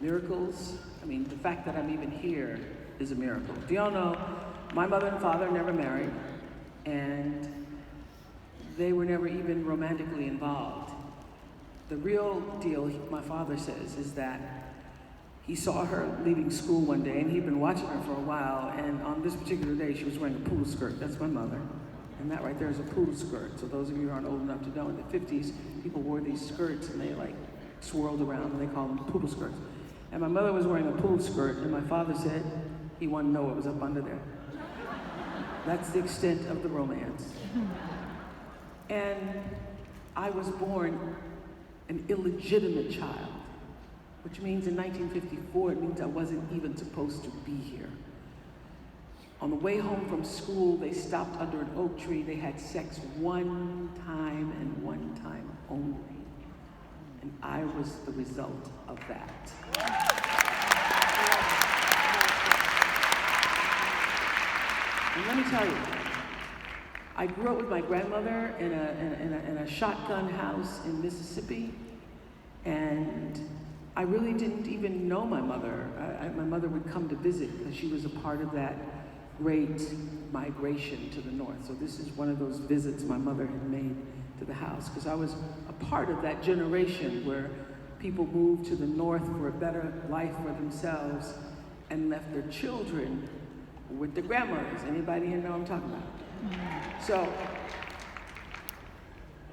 Miracles, I mean, the fact that I'm even here is a miracle. Do y'all know, my mother and father never married, and they were never even romantically involved. The real deal, my father says, is that he saw her leaving school one day, and he'd been watching her for a while, and on this particular day, she was wearing a poodle skirt. That's my mother. And that right there is a poodle skirt. So those of you who aren't old enough to know, in the 50s, people wore these skirts, and they like swirled around, and they called them poodle skirts. And my mother was wearing a poodle skirt, and my father said he wanted to know what was up under there. That's the extent of the romance. And I was born an illegitimate child, which means in 1954, it means I wasn't even supposed to be here. On the way home from school, they stopped under an oak tree. They had sex one time and one time only. And I was the result of that. And let me tell you, I grew up with my grandmother in a shotgun house in Mississippi, and I really didn't even know my mother. My mother would come to visit because she was a part of that great migration to the north. So this is one of those visits my mother had made to the house, because I was a part of that generation where people moved to the north for a better life for themselves and left their children with their grandmothers. Anybody here know what I'm talking about? So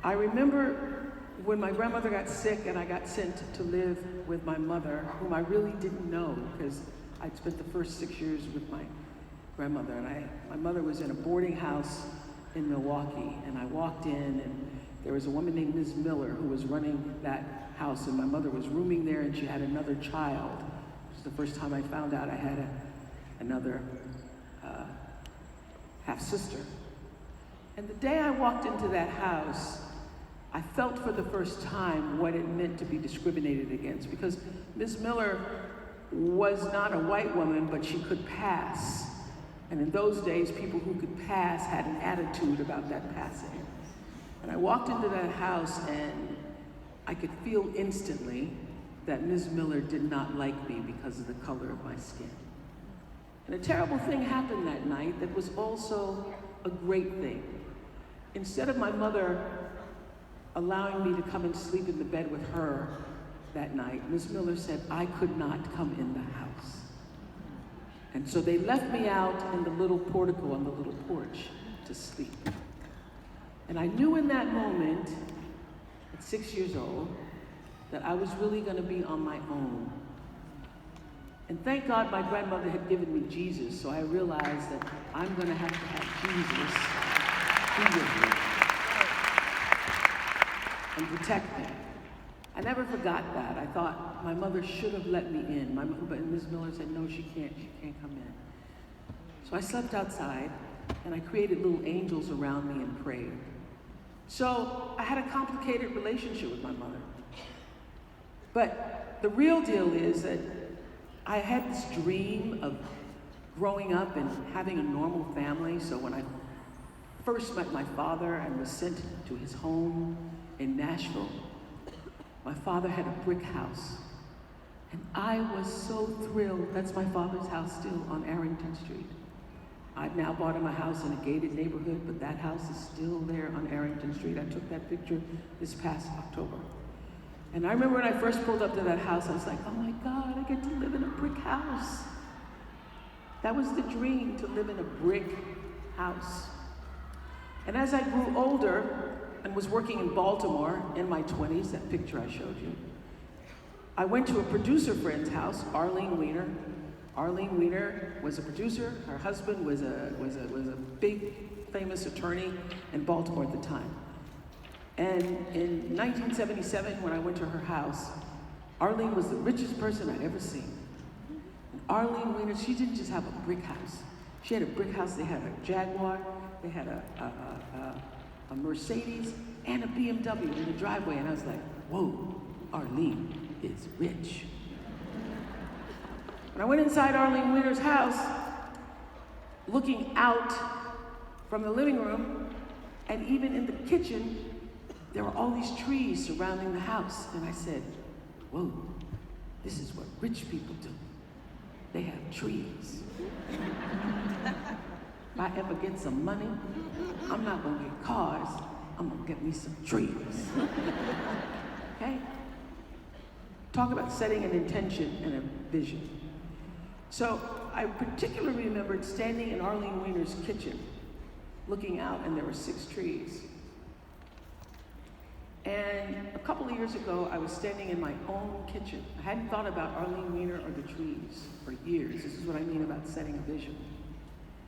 I remember when my grandmother got sick and I got sent to live with my mother, whom I really didn't know because I'd spent the first 6 years with my grandmother. And my mother was in a boarding house in Milwaukee, and I walked in, and there was a woman named Ms. Miller who was running that house, and my mother was rooming there, and she had another child. It was the first time I found out I had another half-sister. And the day I walked into that house, I felt for the first time what it meant to be discriminated against, because Ms. Miller was not a white woman, but she could pass. And in those days, people who could pass had an attitude about that passing. And I walked into that house, and I could feel instantly that Ms. Miller did not like me because of the color of my skin. And a terrible thing happened that night that was also a great thing. Instead of my mother allowing me to come and sleep in the bed with her that night, Ms. Miller said I could not come in the house. And so they left me out in the little portico on the little porch to sleep. And I knew in that moment, at 6 years old, that I was really going to be on my own. And thank God my grandmother had given me Jesus, so I realized that I'm going to have Jesus be with me and protect me. I never forgot that. I thought my mother should have let me in. But Ms. Miller said, no, she can't come in. So I slept outside, and I created little angels around me and prayed. So I had a complicated relationship with my mother. But the real deal is that I had this dream of growing up and having a normal family. So when I first met my father and was sent to his home in Nashville, my father had a brick house. And I was so thrilled. That's my father's house still on Arrington Street. I've now bought him a house in a gated neighborhood, but that house is still there on Arrington Street. I took that picture this past October. And I remember when I first pulled up to that house, I was like, oh my God, I get to live in a brick house. That was the dream, to live in a brick house. And as I grew older and was working in Baltimore in my 20s, that picture I showed you, I went to a producer friend's house, Arlene Weiner. Arlene Weiner was a producer. Her husband was a big, famous attorney in Baltimore at the time. And in 1977, when I went to her house, Arlene was the richest person I'd ever seen. And Arlene Weiner, she didn't just have a brick house. She had a brick house. They had a Jaguar, they had a Mercedes, and a BMW in the driveway. And I was like, whoa, Arlene is rich. When I went inside Arlene Weiner's house, looking out from the living room, and even in the kitchen, there were all these trees surrounding the house. And I said, whoa, This is what rich people do. They have trees. If I ever get some money, I'm not gonna get cars, I'm gonna get me some trees. Okay? Talk about setting an intention and a vision. So I particularly remembered standing in Arlene Wiener's kitchen, looking out, and there were 6 trees. And a couple of years ago, I was standing in my own kitchen. I hadn't thought about Arlene Wiener or the trees for years. This is what I mean about setting a vision.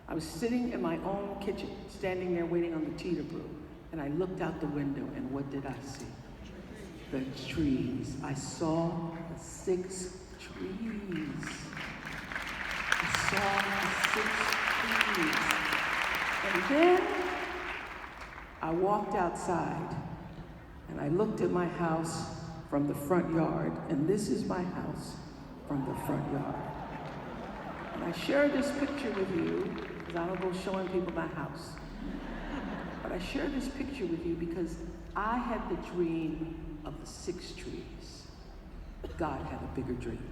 I was sitting in my own kitchen, standing there waiting on the tea to brew, and I looked out the window, and what did I see? The trees. I saw the 6 trees. I saw the 6 trees. And then I walked outside, and I looked at my house from the front yard, and this is my house from the front yard. And I share this picture with you, because I don't go showing people my house. But I share this picture with you because I had the dream of the 6 trees. God had a bigger dream.